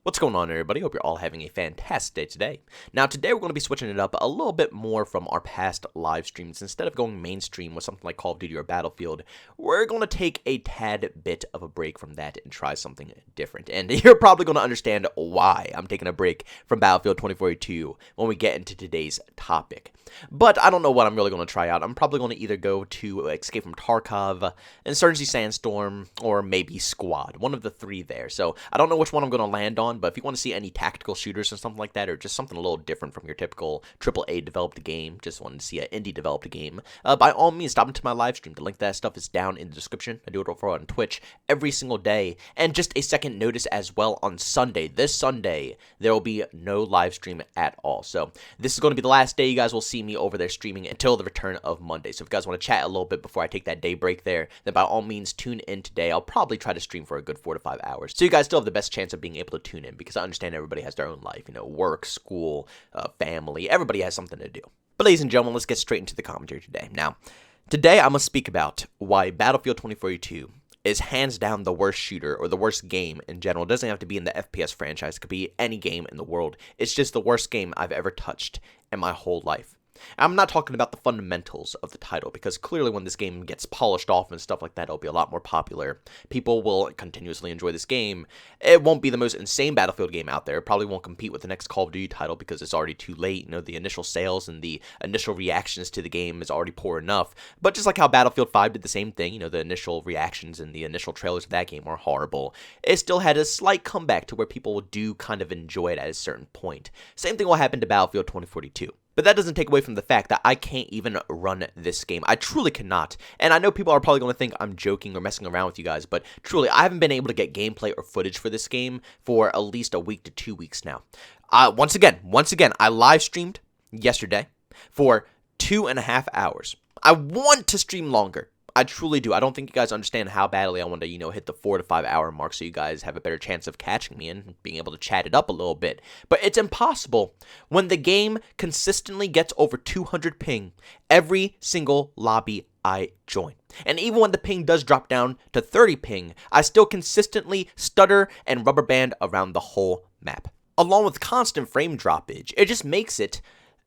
What's going on, everybody? Hope you're all having a fantastic day today. Now, today we're going to be switching it up a little bit more from our past live streams. Instead of going mainstream with something like Call of Duty or Battlefield, we're going to take a tad bit of a break from that and try something different. And you're probably going to understand why I'm taking a break from Battlefield 2042 when we get into today's topic. But I don't know what I'm really going to try out. I'm probably going to either go to Escape from Tarkov, Insurgency Sandstorm, or maybe Squad. One of the three there. So I don't know which one I'm going to land on, but if you want to see any tactical shooters or something like that, or just something a little different from your typical AAA developed game, just wanted to see an indie developed game, by all means, stop into my live stream. The link to that stuff is down in the description. I do it over on Twitch every single day. And just a second notice as well, on Sunday, this Sunday, there will be no live stream at all. So this is going to be the last day you guys will see me over there streaming until the return of Monday. So if you guys want to chat a little bit before I take that day break there, then by all means tune in today. I'll probably try to stream for a good 4 to 5 hours, so you guys still have the best chance of being able to tune in, because I understand everybody has their own life, work, school, family, everybody has something to do. But ladies and gentlemen, let's get straight into the commentary today. Now, today I'm going to speak about why Battlefield 2042 is hands down the worst shooter, or the worst game in general. It doesn't have to be in the FPS franchise. It could be any game in the world. It's just the worst game I've ever touched in my whole life. I'm not talking about the fundamentals of the title, because clearly when this game gets polished off and stuff like that, it'll be a lot more popular. People will continuously enjoy this game. It won't be the most insane Battlefield game out there. It probably won't compete with the next Call of Duty title because it's already too late. The initial sales and the initial reactions to the game is already poor enough. But just like how Battlefield 5 did the same thing, the initial reactions and the initial trailers of that game were horrible. It still had a slight comeback to where people do kind of enjoy it at a certain point. Same thing will happen to Battlefield 2042. But that doesn't take away from the fact that I can't even run this game. I truly cannot. And I know people are probably going to think I'm joking or messing around with you guys, but truly, I haven't been able to get gameplay or footage for this game for at least a week to 2 weeks now. Once again, I live streamed yesterday for 2.5 hours. I want to stream longer. I truly do. I don't think you guys understand how badly I want to, hit the 4 to 5 hour mark so you guys have a better chance of catching me and being able to chat it up a little bit. But it's impossible when the game consistently gets over 200 ping every single lobby I join. And even when the ping does drop down to 30 ping, I still consistently stutter and rubber band around the whole map. Along with constant frame droppage, it just makes it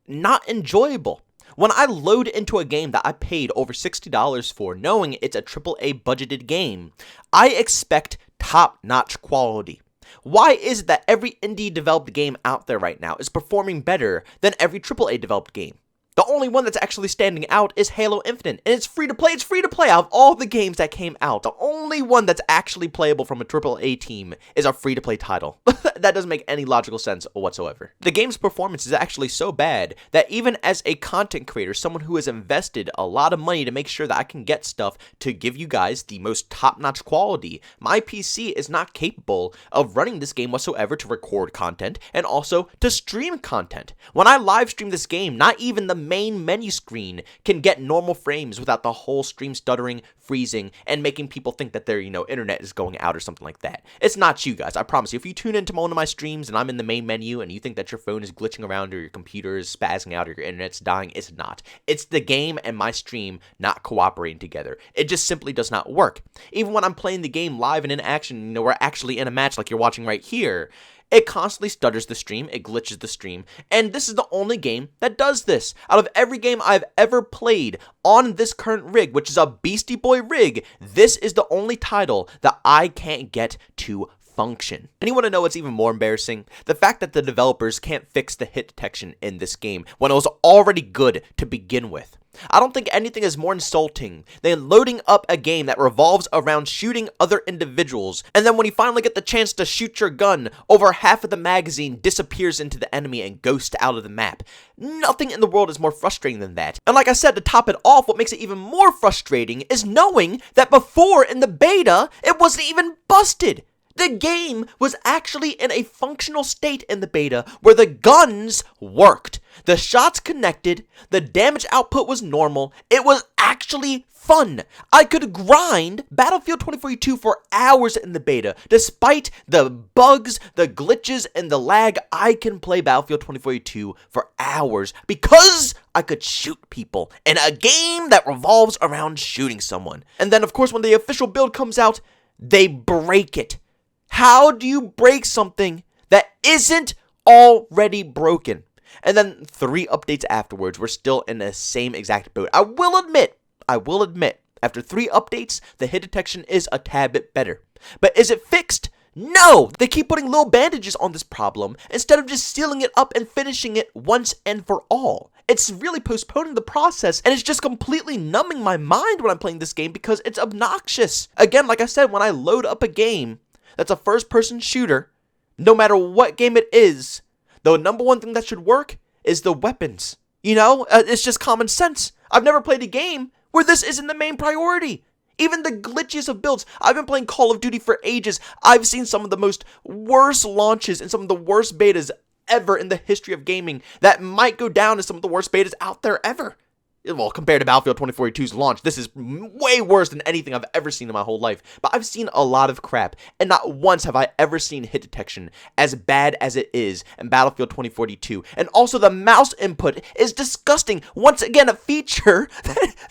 not enjoyable. When I load into a game that I paid over $60 for, knowing it's a AAA budgeted game, I expect top-notch quality. Why is it that every indie developed game out there right now is performing better than every AAA developed game? The only one that's actually standing out is Halo Infinite, and it's free to play. It's free to play out of all the games that came out. The only one that's actually playable from a AAA team is a free to play title. That doesn't make any logical sense whatsoever. The game's performance is actually so bad that even as a content creator, someone who has invested a lot of money to make sure that I can get stuff to give you guys the most top-notch quality, my PC is not capable of running this game whatsoever to record content and also to stream content. When I live stream this game, not even the main menu screen can get normal frames without the whole stream stuttering, freezing, and making people think that their, internet is going out or something like that. It's not you guys, I promise you. If you tune into one of my streams and I'm in the main menu and you think that your phone is glitching around or your computer is spazzing out or your internet's dying, it's not. It's the game and my stream not cooperating together. It just simply does not work. Even when I'm playing the game live and in action, we're actually in a match like you're watching right here, it constantly stutters the stream, it glitches the stream, and this is the only game that does this. Out of every game I've ever played on this current rig, which is a Beastie Boy rig, this is the only title that I can't get to function. And you want to know what's even more embarrassing? The fact that the developers can't fix the hit detection in this game when it was already good to begin with. I don't think anything is more insulting than loading up a game that revolves around shooting other individuals, and then when you finally get the chance to shoot your gun, over half of the magazine disappears into the enemy and ghosts out of the map. Nothing in the world is more frustrating than that. And like I said, to top it off, what makes it even more frustrating is knowing that before in the beta, it wasn't even busted. The game was actually in a functional state in the beta where the guns worked. The shots connected, the damage output was normal, it was actually fun. I could grind Battlefield 2042 for hours in the beta. Despite the bugs, the glitches, and the lag, I can play Battlefield 2042 for hours because I could shoot people in a game that revolves around shooting someone. And then, of course, when the official build comes out, they break it. How do you break something that isn't already broken. And then 3 updates afterwards, we're still in the same exact boat. I will admit, after 3 updates, the hit detection is a tad bit better. But is it fixed? No! They keep putting little bandages on this problem instead of just sealing it up and finishing it once and for all. It's really postponing the process, and it's just completely numbing my mind when I'm playing this game because it's obnoxious. Again, like I said, when I load up a game that's a first-person shooter, no matter what game it is, the number one thing that should work is the weapons. You know, it's just common sense. I've never played a game where this isn't the main priority. Even the glitchiest of builds. I've been playing Call of Duty for ages. I've seen some of the most worst launches and some of the worst betas ever in the history of gaming that might go down as some of the worst betas out there ever. Well, compared to Battlefield 2042's launch, this is way worse than anything I've ever seen in my whole life. But I've seen a lot of crap, and not once have I ever seen hit detection as bad as it is in Battlefield 2042. And also, the mouse input is disgusting. Once again, a feature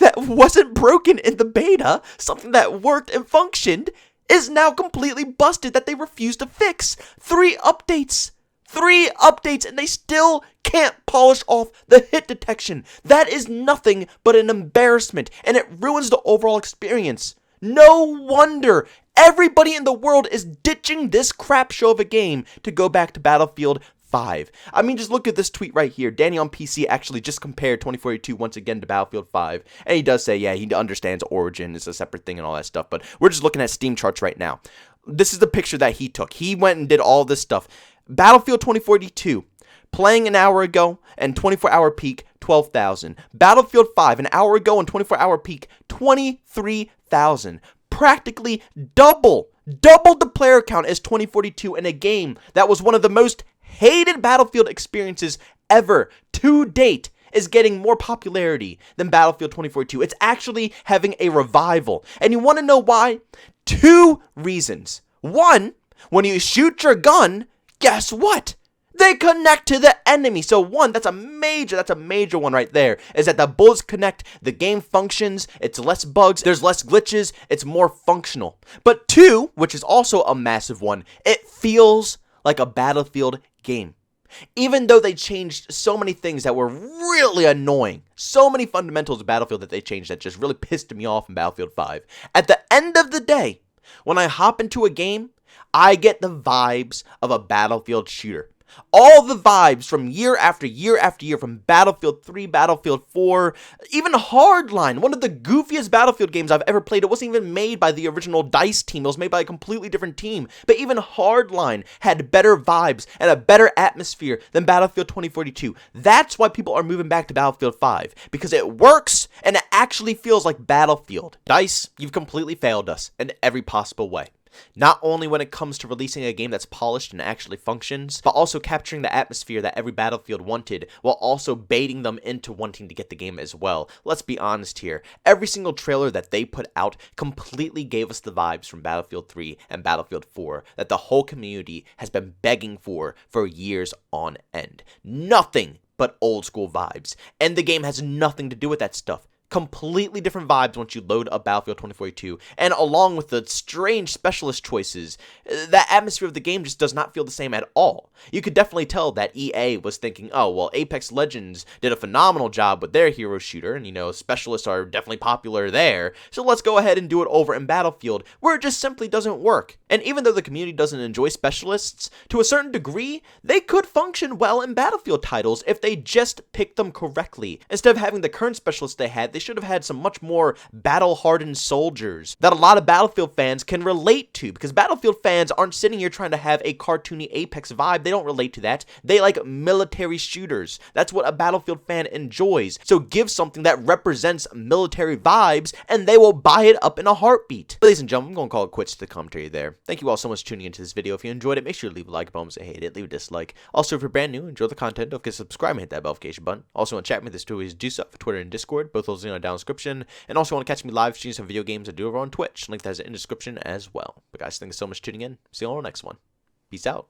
that wasn't broken in the beta, something that worked and functioned, is now completely busted that they refuse to fix. 3 updates. 3 updates, and they still can't polish off the hit detection. That is nothing but an embarrassment, and it ruins the overall experience. No wonder everybody in the world is ditching this crap show of a game to go back to Battlefield 5. I mean, just look at this tweet right here. Danny on PC actually just compared 2042 once again to Battlefield 5, and he does say, yeah, he understands Origin is a separate thing and all that stuff, but we're just looking at Steam charts right now. This is the picture that he took. He went and did all this stuff. Battlefield 2042, playing an hour ago and 24-hour peak, 12,000. Battlefield 5, an hour ago and 24-hour peak, 23,000. Practically double the player count as 2042 in a game that was one of the most hated Battlefield experiences ever to date. Is getting more popularity than Battlefield 2042. It's actually having a revival. And you want to know why? 2 reasons. 1, when you shoot your gun, guess what? They connect to the enemy. So 1, that's a major one right there, is that the bullets connect, the game functions, it's less bugs, there's less glitches, it's more functional. But 2, which is also a massive one, it feels like a Battlefield game. Even though they changed so many things that were really annoying, so many fundamentals of Battlefield that they changed that just really pissed me off in Battlefield 5, at the end of the day, when I hop into a game, I get the vibes of a Battlefield shooter. All the vibes from year after year after year, from Battlefield 3, Battlefield 4, even Hardline, one of the goofiest Battlefield games I've ever played. It wasn't even made by the original DICE team. It was made by a completely different team. But even Hardline had better vibes and a better atmosphere than Battlefield 2042. That's why people are moving back to Battlefield 5, because it works and it actually feels like Battlefield. DICE, you've completely failed us in every possible way. Not only when it comes to releasing a game that's polished and actually functions, but also capturing the atmosphere that every Battlefield wanted, while also baiting them into wanting to get the game as well. Let's be honest here. Every single trailer that they put out completely gave us the vibes from Battlefield 3 and Battlefield 4 that the whole community has been begging for years on end. Nothing but old school vibes. And the game has nothing to do with that stuff. Completely different vibes once you load up Battlefield 2042, and along with the strange specialist choices, that atmosphere of the game just does not feel the same at all. You could definitely tell that EA was thinking, oh, well, Apex Legends did a phenomenal job with their hero shooter, and, you know, specialists are definitely popular there, so let's go ahead and do it over in Battlefield, where it just simply doesn't work. And even though the community doesn't enjoy specialists, to a certain degree, they could function well in Battlefield titles if they just picked them correctly. Instead of having the current specialists they had, they should have had some much more battle-hardened soldiers that a lot of Battlefield fans can relate to, because Battlefield fans aren't sitting here trying to have a cartoony Apex vibe. They don't relate to that. They like military shooters. That's what a Battlefield fan enjoys. So give something that represents military vibes, and they will buy it up in a heartbeat. Ladies and gentlemen, I'm going to call it quits to the commentary there. Thank you all so much for tuning into this video. If you enjoyed it, make sure to leave a like button if you hate it, leave a dislike. Also, if you're brand new, enjoy the content, don't forget to subscribe and hit that notification button. Also, want to chat with me, there's 2 ways to do so, for Twitter and Discord. Both those in the description. And also want to catch me live stream some video games I do over on Twitch. Link that is in the description as well. But guys, thank you so much for tuning in. See you all on the next one. Peace out.